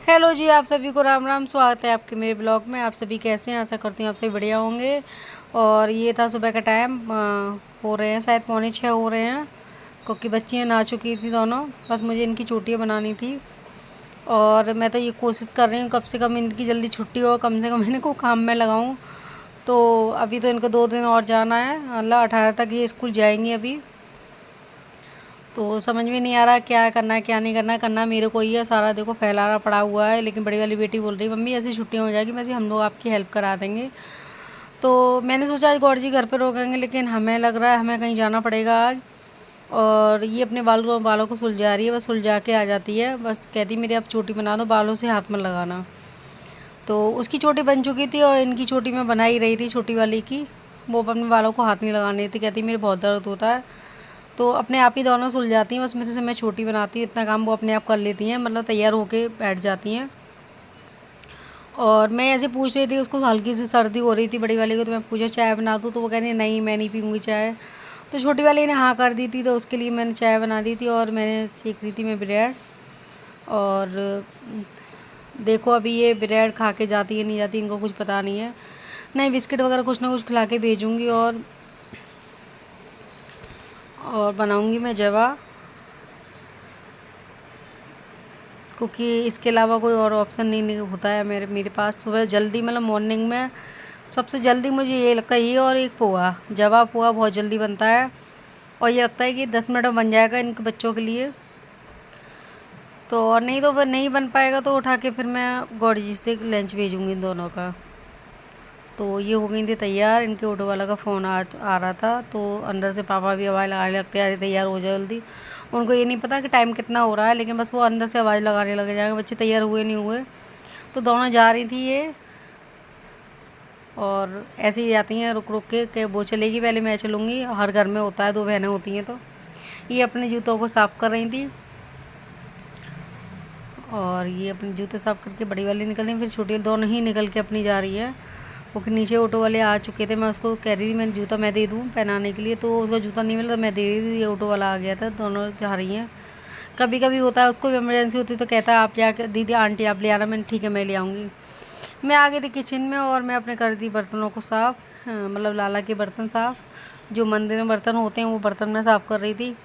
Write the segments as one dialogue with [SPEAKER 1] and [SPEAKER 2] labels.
[SPEAKER 1] Hello जी, आप सभी को राम राम। स्वागत है आपके मेरे ब्लॉग में। आप सभी कैसे हैं? आशा करती हूँ आप सभी बढ़िया होंगे। और ये था सुबह का टाइम, हो रहे हैं शायद 5:45 हो रहे हैं, क्योंकि बच्चियाँ नहा चुकी थी दोनों। बस मुझे इनकी चोटियाँ बनानी थी और मैं तो ये कोशिश कर रही हूँ कब से कम इनकी जल्दी छुट्टी हो, कम से कम इनको काम में लगाऊँ। तो अभी तो इनको 2 दिन और जाना है, मतलब 18 तक ये स्कूल जाएंगी अभी। तो समझ में नहीं आ रहा क्या करना है क्या नहीं करना है। करना मेरे को ही है सारा, देखो फैलाना पड़ा हुआ है। लेकिन बड़ी वाली बेटी बोल रही है मम्मी ऐसी छुट्टियाँ हो जाएगी वैसे हम लोग आपकी हेल्प करा देंगे। तो मैंने सोचा आज गौर जी घर पर रोकेंगे, लेकिन हमें लग रहा है हमें कहीं जाना पड़ेगा आज। और ये अपने बालों को सुलझा रही है, बस सुलझा के आ जाती है। बस कहती मेरी आप चोटी बना दो, बालों से हाथ मत लगाना। तो उसकी चोटी बन चुकी थी और इनकी चोटी मैं बना ही रही थी, छोटी वाली की। वो अपने बालों को हाथ नहीं लगाने देती, कहती मेरे बहुत दर्द होता है। तो अपने आप ही दोनों सुलझाती हैं, बस मेरे से मैं छोटी बनाती हूँ, इतना काम वो अपने आप कर लेती हैं, मतलब तैयार होके बैठ जाती हैं। और मैं ऐसे पूछ रही थी, उसको हल्की सी सर्दी हो रही थी बड़ी वाली को, तो मैं पूछा चाय बना दूँ, तो वो कह रही नहीं मैं नहीं पीऊँगी चाय। तो छोटी वाली ने हाँ कर दी थी, तो उसके लिए मैंने चाय बना दी थी और मैंने सेक रही थी मैं ब्रेड। और देखो अभी ये ब्रेड खा के जाती है नहीं जाती इनको कुछ पता नहीं है। नहीं, बिस्किट वगैरह कुछ ना कुछ खिला के भेजूँगी। और बनाऊँगी मैं जवा, क्योंकि इसके अलावा कोई और ऑप्शन नहीं होता है मेरे पास। सुबह जल्दी, मतलब मॉर्निंग में सबसे जल्दी मुझे ये लगता है ये, और एक पोहा, जवा पोहा बहुत जल्दी बनता है। और ये लगता है कि 10 मिनट में बन जाएगा इनके बच्चों के लिए। तो और नहीं तो फिर नहीं बन पाएगा तो उठा के फिर मैं गौड़ जी से लंच भेजूँगी इन दोनों का। तो ये हो गई थी तैयार, इनके ऑटो वाला का फ़ोन आ रहा था, तो अंदर से पापा भी आवाज़ लगाने लगते हैं अरे तैयार हो जाओ जल्दी। उनको ये नहीं पता कि टाइम कितना हो रहा है, लेकिन बस वो अंदर से आवाज़ लगाने लगे जाएंगे बच्चे तैयार हुए नहीं हुए। तो दोनों जा रही थी ये, और ऐसे ही जाती हैं रुक रुक के वो चलेगी पहले मैं चलूँगी। हर घर में होता है, 2 बहनें होती हैं। तो ये अपने जूतों को साफ़ कर रही थी, और ये अपने जूते साफ़ करके बड़ी वाली निकल रही, फिर छोटी दोनों ही निकल के अपनी जा रही है। क्योंकि नीचे ऑटो वाले आ चुके थे, मैं उसको कह रही थी मैं जूता मैं दे दूँ पहनाने के लिए, तो उसका जूता नहीं मिला तो मैं दे रही थी, ये ऑटो वाला आ गया था, दोनों जा रही हैं। कभी कभी होता है उसको भी इमरजेंसी होती है तो कहता है आप जाकर दीदी आंटी आप ले आना। मैंने ठीक है मैं ले आऊँगी। मैं आ गई थी किचन में और मैं अपने कर दी बर्तनों को साफ़, मतलब लाला के बर्तन साफ़, जो मंदिर में बर्तन होते हैं वो बर्तन मैं साफ़ कर रही थी।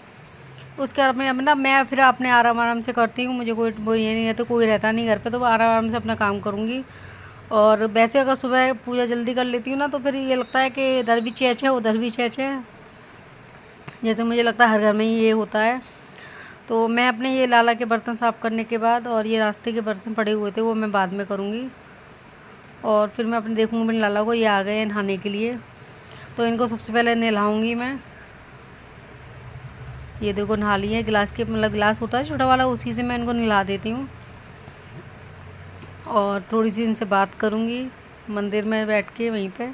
[SPEAKER 1] उसके बाद अपने ना मैं फिर अपने आराम आराम से करती हूँ, मुझे कोई वो ये नहीं रहता, कोई रहता नहीं घर पे, तो आराम आराम से अपना काम करूँगी। और वैसे अगर सुबह पूजा जल्दी कर लेती हूँ ना तो फिर ये लगता है कि इधर भी चैच है उधर भी चैच है, जैसे मुझे लगता है हर घर में ही ये होता है। तो मैं अपने ये लाला के बर्तन साफ़ करने के बाद, और ये रास्ते के बर्तन पड़े हुए थे वो मैं बाद में करूँगी। और फिर मैं अपने देखूँगी अपने लाला को, ये आ गए हैं नहाने के लिए, तो इनको सबसे पहले नहलाऊँगी मैं। ये देखो नहा लिए, गिलास के मतलब गिलास होता है छोटा वाला, उसी से मैं इनको नहला देती हूँ। और थोड़ी सी इनसे बात करूँगी मंदिर में बैठ के वहीं पे।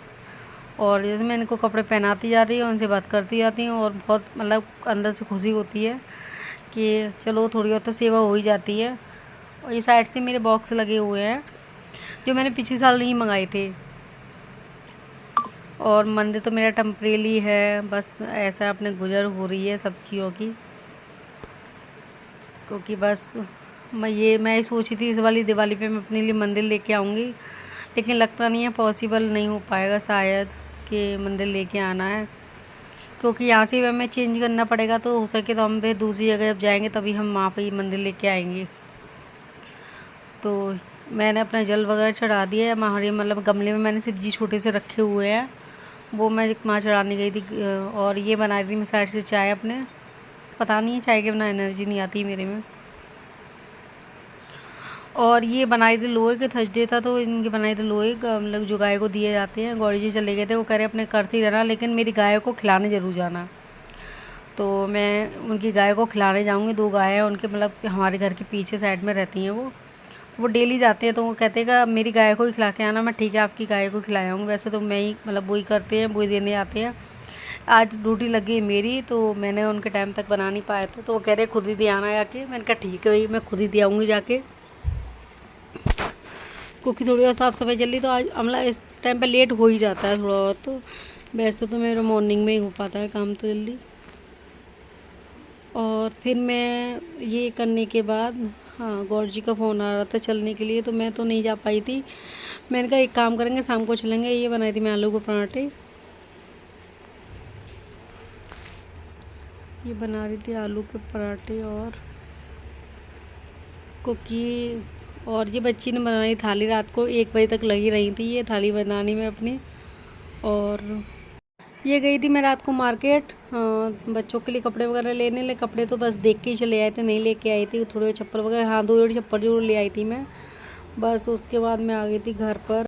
[SPEAKER 1] और जैसे मैं इनको कपड़े पहनाती जा रही हूँ उनसे बात करती जाती हूँ, और बहुत मतलब अंदर से खुशी होती है कि चलो थोड़ी बहुत तो सेवा हो ही जाती है। और ये साइड से मेरे बॉक्स लगे हुए हैं जो मैंने पिछले साल नहीं मंगाए थे। और मंदिर तो मेरा टेम्परेरी है, बस ऐसा अपने गुजर हो रही है सब चीज़ों की, क्योंकि बस मैं सोची थी इस वाली दिवाली पे मैं अपने लिए मंदिर लेके आऊँगी, लेकिन लगता नहीं है पॉसिबल नहीं हो पाएगा शायद कि मंदिर लेके आना है, क्योंकि यहाँ से हमें चेंज करना पड़ेगा। तो हो सके तो हम फिर दूसरी जगह जब जाएंगे तभी हम वहाँ पे ही मंदिर लेके आएंगे। तो मैंने अपना जल वगैरह चढ़ा दिया है, हमारे मतलब गमले में मैंने शिव जी छोटे से रखे हुए हैं, वो मैं माँ चढ़ाने गई थी। और ये बना रही थी मैं साइड से चाय अपने, पता नहीं है चाय के बिना एनर्जी नहीं आती मेरे में। और ये बनाई थी लोहे के, थर्सडे था तो इनके बनाए थे लोहे का, मतलब जो गाय को दिए जाते हैं। गौरी जी चले गए थे, वो कह रहे अपने करती रहना लेकिन मेरी गाय को खिलाने ज़रूर जाना। तो मैं उनकी गाय को खिलाने जाऊंगी, 2 गाय हैं उनके, मतलब हमारे घर के पीछे साइड में रहती हैं वो डेली जाते हैं। तो वो कहते हैं कि मेरी गाय को ही खिला के आना। मैं ठीक है आपकी गाय को खिलाऊँगी, वैसे तो मैं ही मतलब वही करते हैं, वही देने आते हैं। आज ड्यूटी लगी मेरी तो मैंने उनके टाइम तक बना नहीं पाया था, तो वो कह रहे खुद ही दे आना जाके। मैंने कहा ठीक है भाई मैं खुद ही दे आऊँगी जाके, क्योंकि थोड़ी और साफ़ सफाई जल्दी तो आज अमला इस टाइम पे लेट हो ही जाता है थोड़ा बहुत। तो वैसे तो मेरा मॉर्निंग में ही हो पाता है काम तो जल्दी। और फिर मैं ये करने के बाद हाँ, गौर जी का फ़ोन आ रहा था चलने के लिए, तो मैं तो नहीं जा पाई थी। मैंने कहा एक काम करेंगे, शाम को चलेंगे। ये बनाई थी मैं आलू के पराठे। ये बना रही थी आलू के पराठे और कुकी। और ये बच्ची ने बनाई थाली, रात को 1 बजे तक लगी रही थी ये थाली बनाने में अपनी। और ये गई थी मैं रात को मार्केट बच्चों के लिए कपड़े वगैरह लेने। ले कपड़े तो बस देख के ही चले आए थे, नहीं लेके आई थी। थोड़े चप्पल वगैरह, हाँ 2 जोड़ी चप्पल जरूर ले आई थी मैं। बस उसके बाद मैं आ गई थी घर पर।